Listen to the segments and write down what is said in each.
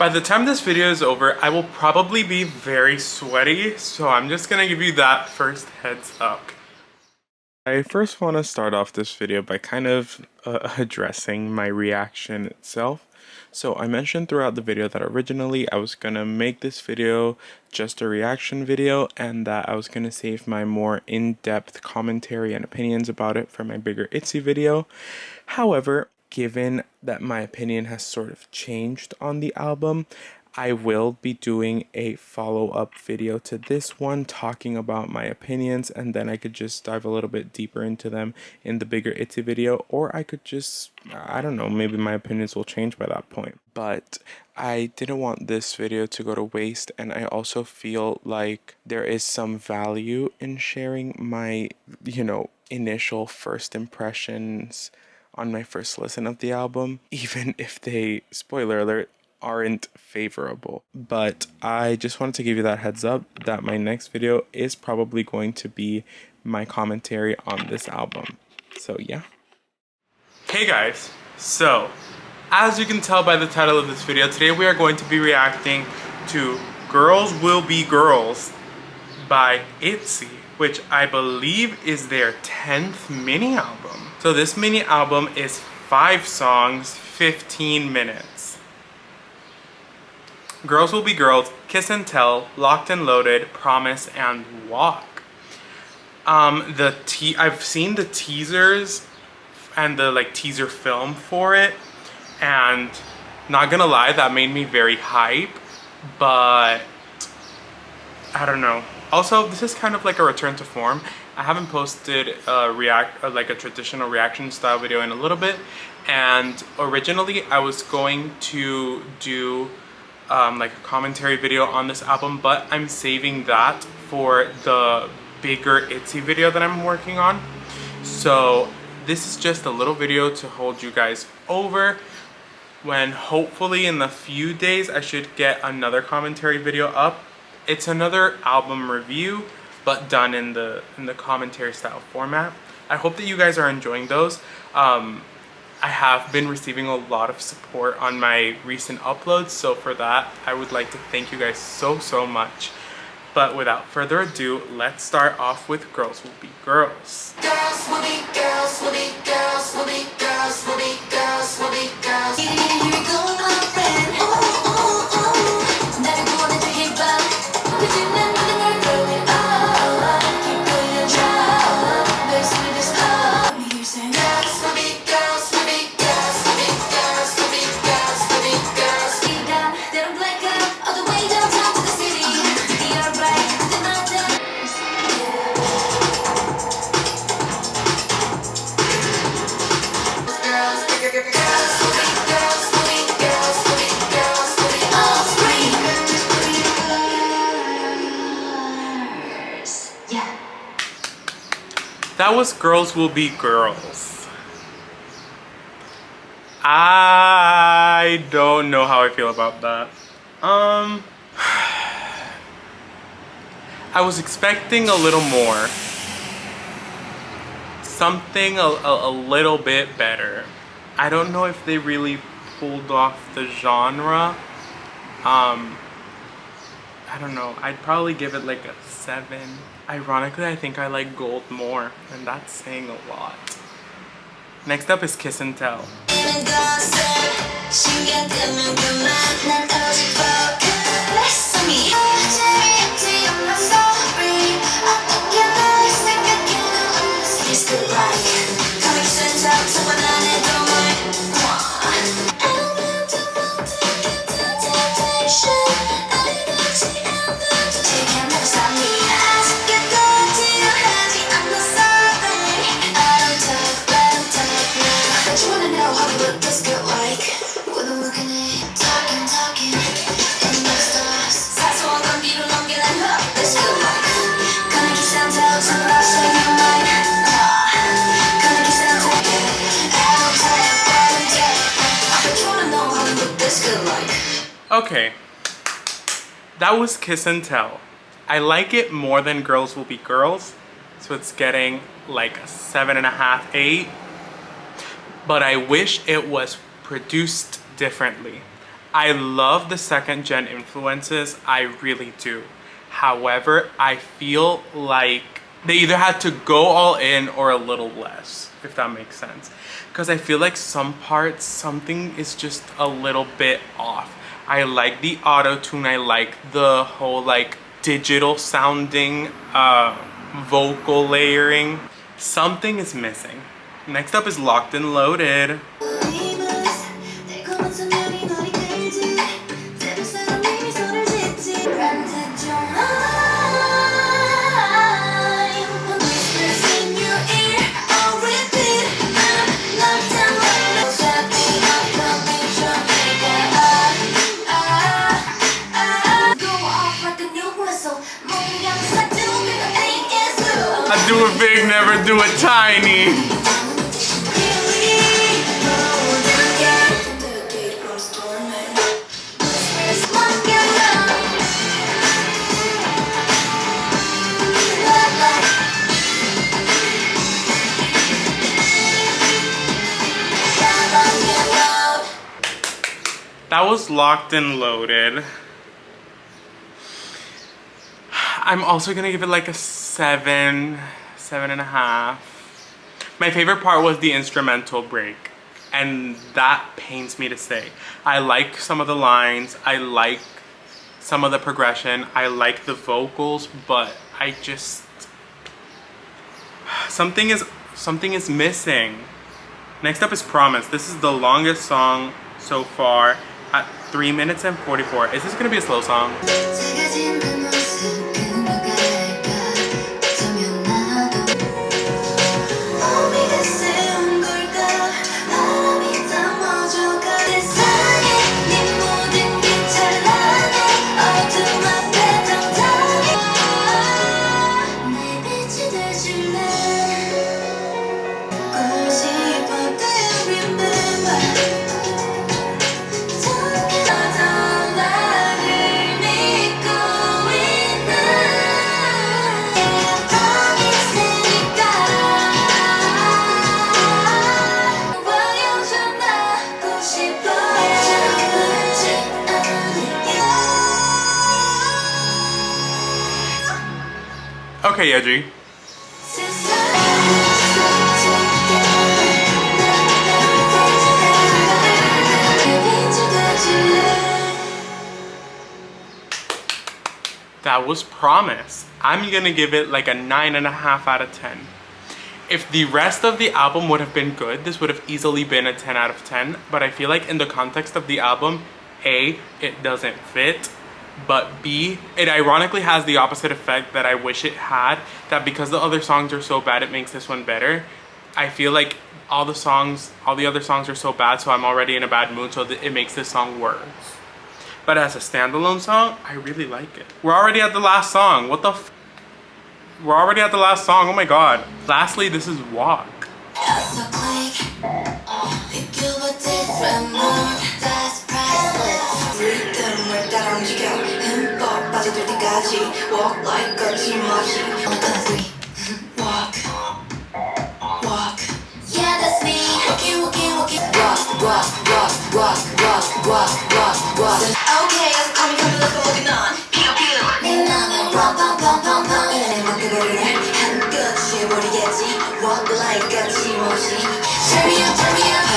By the time this video is over, I will probably be very sweaty, so I'm just gonna give you that first heads up. I first want to start off this video by kind of addressing my reaction itself. So I mentioned throughout the video that originally I was gonna make this video just a reaction video and that I was gonna save my more in-depth commentary and opinions about it for my bigger Itzy video. However, given that my opinion has sort of changed on the album, I will be doing a follow-up video to this one talking about my opinions, and then I could just dive a little bit deeper into them in the bigger Itzy video, or I could just, I don't know, maybe my opinions will change by that point. But I didn't want this video to go to waste, and I also feel like there is some value in sharing my, initial first impressions on my first listen of the album, even if they, spoiler alert, aren't favorable. But I just wanted to give you that heads up that my next video is probably going to be my commentary on this album. So yeah. Hey guys, so as you can tell by the title of this video, today we are going to be reacting to Girls Will Be Girls by Itzy, which I believe is their 10th mini album. So this mini album is 5 songs, 15 minutes. Girls Will Be Girls, Kiss and Tell, Locked and Loaded, Promise, and Walk. I've seen the teasers and the teaser film for it, and not gonna lie, that made me very hype, but I don't know. Also, this is kind of like a return to form. I haven't posted a traditional reaction style video in a little bit, and originally I was going to do a commentary video on this album, but I'm saving that for the bigger Itzy video that I'm working on. So this is just a little video to hold you guys over when hopefully in a few days I should get another commentary video up. It's another album review, but done in the commentary style format. I hope that you guys are enjoying those. I have been receiving a lot of support on my recent uploads, so for that, I would like to thank you guys so much. But without further ado, let's start off with Girls Will Be Girls. Girls will be girls, will be girls, will be girls, will be girls, will be girls. Here we go, my friend. Ooh, ooh, ooh. Never go on to hip hop. But you know nothing I throw it all. Keep going and try. Let's do this all. You're saying girls will be girls, will be girls, will be girls, will be girls, will be girls. Deep down, they don't black out all the way downtown to the city. That was Girls Will Be Girls. I don't know how I feel about that. I was expecting a little more. Something a little bit better. I don't know if they really pulled off the genre. I don't know. I'd probably give it like a 7. Ironically, I think I like Gold more, and that's saying a lot. Next up is Kiss and Tell. Okay, that was Kiss and Tell. I like it more than Girls Will Be Girls, so it's getting like a 7.5, 8. But I wish it was produced differently. I love the second gen influences, I really do. However, I feel like they either had to go all in or a little less, if that makes sense. Because I feel like some parts, something is just a little bit off. I like the auto-tune, I like the whole like digital sounding vocal layering. Something is missing. Next up is Locked and Loaded. I do it big, never do it tiny. That was Locked and Loaded. I'm also gonna give it like a 7, 7.5. My favorite part was the instrumental break, and that pains me to say. I like some of the lines, I like some of the progression, I like the vocals, but I just something is missing. Next up is Promise. This is the longest song so far at 3 minutes and 44. Is this gonna be a slow song? Okay, Yeti. That was Promise. I'm gonna give it like a 9.5 out of 10. If the rest of the album would have been good, this would have easily been a 10 out of 10. But I feel like in the context of the album, A, it doesn't fit. But B, it ironically has the opposite effect that I wish it had, that because the other songs are so bad, it makes this one better. I feel like all the other songs are so bad, so I'm already in a bad mood, so it makes this song worse. But as a standalone song, I really like it. We're already at the last song. What the f? We're already at the last song, oh my god. Lastly, this is Walk. Walk like a walk, walk. Yeah, that's me. Walking, walking, walking. Walk, walk, walk, walk, walk, walk, walk. Okay, I'm coming, let's go looking on. Peel, peel. 내 맘은 pom, pom, pom, pom, pom. 이내 먹어버리네. 한껏 해버리겠지. Walk like a Timoshi. Turn me up, turn me up.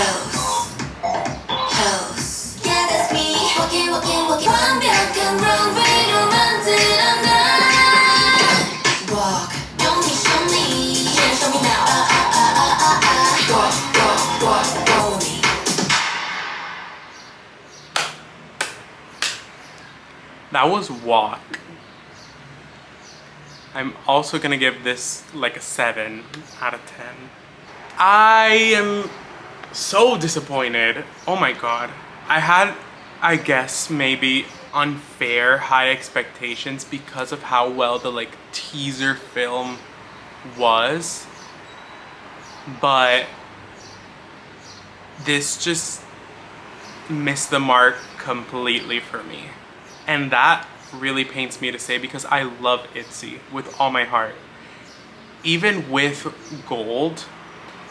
Pose. Yeah, that's me. Walking, walking, walking. 완벽한 runway로 만들어 나. Walk. Show me, show me. Yeah, show me now. Walk, walk, walk, follow me. That was Walk. I'm also gonna give this like a 7 out of 10. I am so disappointed. Oh my god. I had, I guess, maybe unfair high expectations because of how well the like teaser film was. But this just missed the mark completely for me. And that really pains me to say because I love Itzy with all my heart. Even with Gold,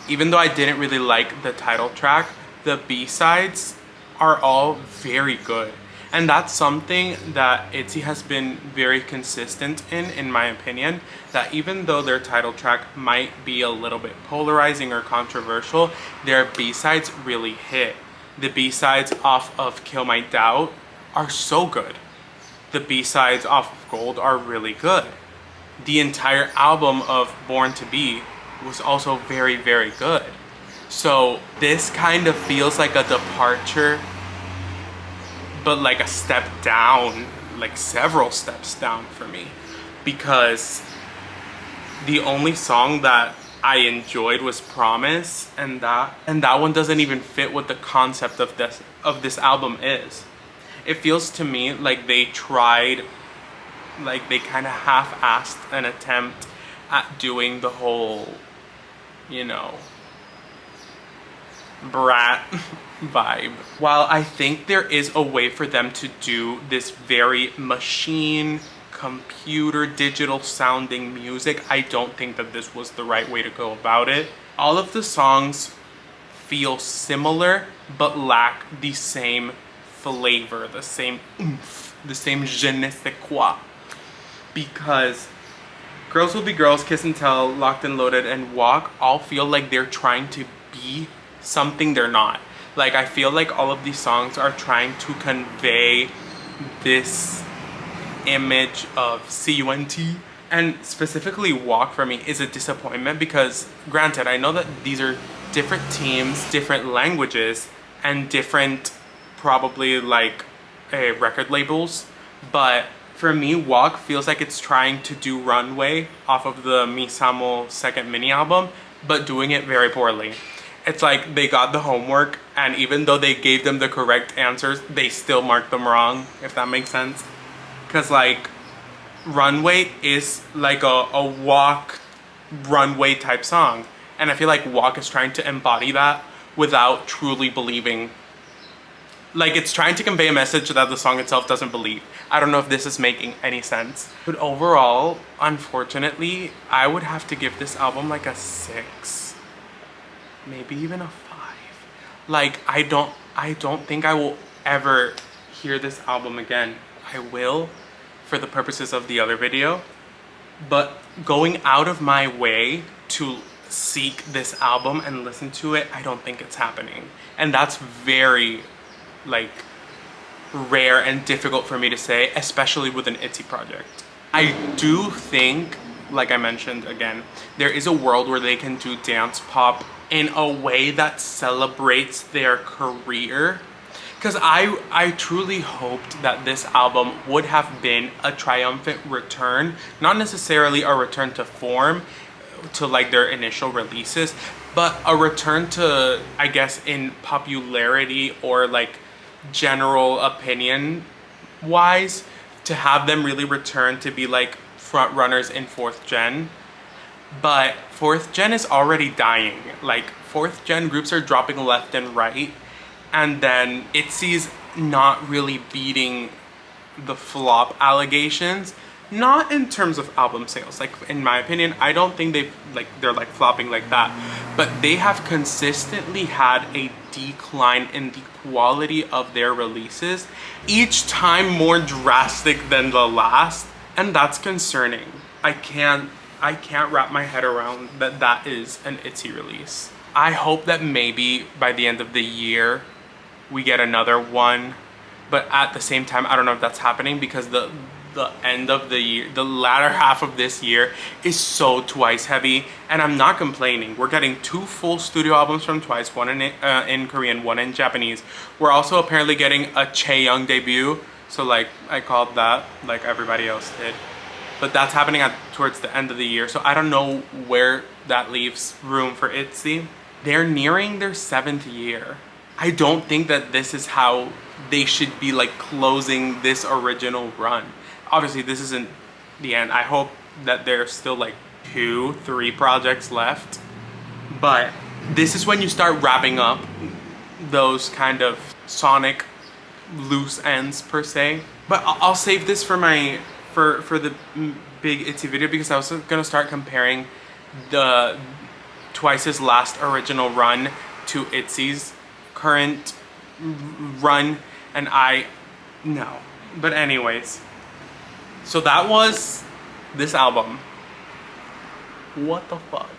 even though I didn't really like the title track, the B-sides are all very good. And that's something that Itzy has been very consistent in my opinion, that even though their title track might be a little bit polarizing or controversial, their B-sides really hit. The B-sides off of Kill My Doubt are so good. The B-sides off of Gold are really good. The entire album of Born to Be was also very, very good. So this kind of feels like a departure, but like a step down, like several steps down for me, because the only song that I enjoyed was Promise, and that one doesn't even fit what the concept of this album is. It feels to me like they tried, like they kind of half-assed an attempt at doing the whole, you know, brat vibe. While I think there is a way for them to do this very machine, computer, digital sounding music, I don't think that this was the right way to go about it. All of the songs feel similar but lack the same flavor, the same oomph, the same je ne sais quoi. Because Girls Will Be Girls, Kiss and Tell, Locked and Loaded, and Walk all feel like they're trying to be something they're not. Like, I feel like all of these songs are trying to convey this image of CUNT. And specifically Walk for me is a disappointment because, granted, I know that these are different teams, different languages, and different probably like record labels, but for me, Walk feels like it's trying to do Runway off of the Misamo second mini album, but doing it very poorly. It's like they got the homework, and even though they gave them the correct answers, they still marked them wrong, if that makes sense. Because like, Runway is like a Walk Runway type song, and I feel like Walk is trying to embody that without truly believing. Like, it's trying to convey a message that the song itself doesn't believe. I don't know if this is making any sense. But overall, unfortunately, I would have to give this album like a 6. Maybe even a 5. Like, I don't think I will ever hear this album again. I will, for the purposes of the other video. But going out of my way to seek this album and listen to it, I don't think it's happening. And that's very, like, rare and difficult for me to say, especially with an Itzy project. I do think, like I mentioned again, there is a world where they can do dance pop in a way that celebrates their career. Because I truly hoped that this album would have been a triumphant return, not necessarily a return to form, to like their initial releases, but a return to, I guess, in popularity or like general opinion wise, to have them really return to be like front runners in 4th gen. But 4th gen is already dying. Like, 4th gen groups are dropping left and right, and then Itzy's not really beating the flop allegations. Not in terms of album sales, like in my opinion, I don't think they're like flopping like that, but they have consistently had a decline in the quality of their releases, each time more drastic than the last, and that's concerning. I can't wrap my head around that is an Itzy release. I hope that maybe by the end of the year we get another one, but at the same time, I don't know if that's happening because the end of the year, the latter half of this year is so Twice heavy, and I'm not complaining. We're getting 2 full studio albums from Twice, one in Korean, one in Japanese. We're also apparently getting a Chaeyoung debut, so like I called that, like everybody else did. But that's happening towards the end of the year, so I don't know where that leaves room for Itzy. They're nearing their 7th year. I don't think that this is how they should be like closing this original run. Obviously, this isn't the end. I hope that there's still like 2-3 projects left. But this is when you start wrapping up those kind of sonic loose ends per se. But I'll save this for my for the big Itzy video, because I was gonna start comparing the Twice's last original run to Itzy's current run, and no. But anyways, so that was this album. What the fuck?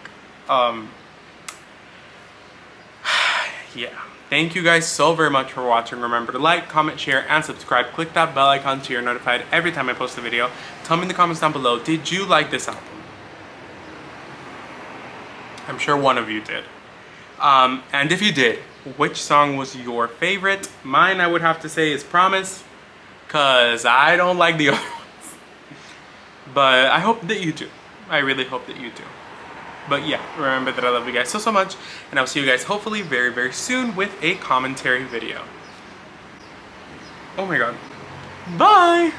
Yeah. Thank you guys so very much for watching. Remember to like, comment, share, and subscribe. Click that bell icon so you're notified every time I post a video. Tell me in the comments down below, did you like this album? I'm sure one of you did. And if you did, which song was your favorite? Mine, I would have to say, is Promise, because I don't like the other ones. But I hope that you do. I really hope that you do. But yeah, remember that I love you guys so much, and I'll see you guys hopefully very, very soon with a commentary video. Oh my god. Bye!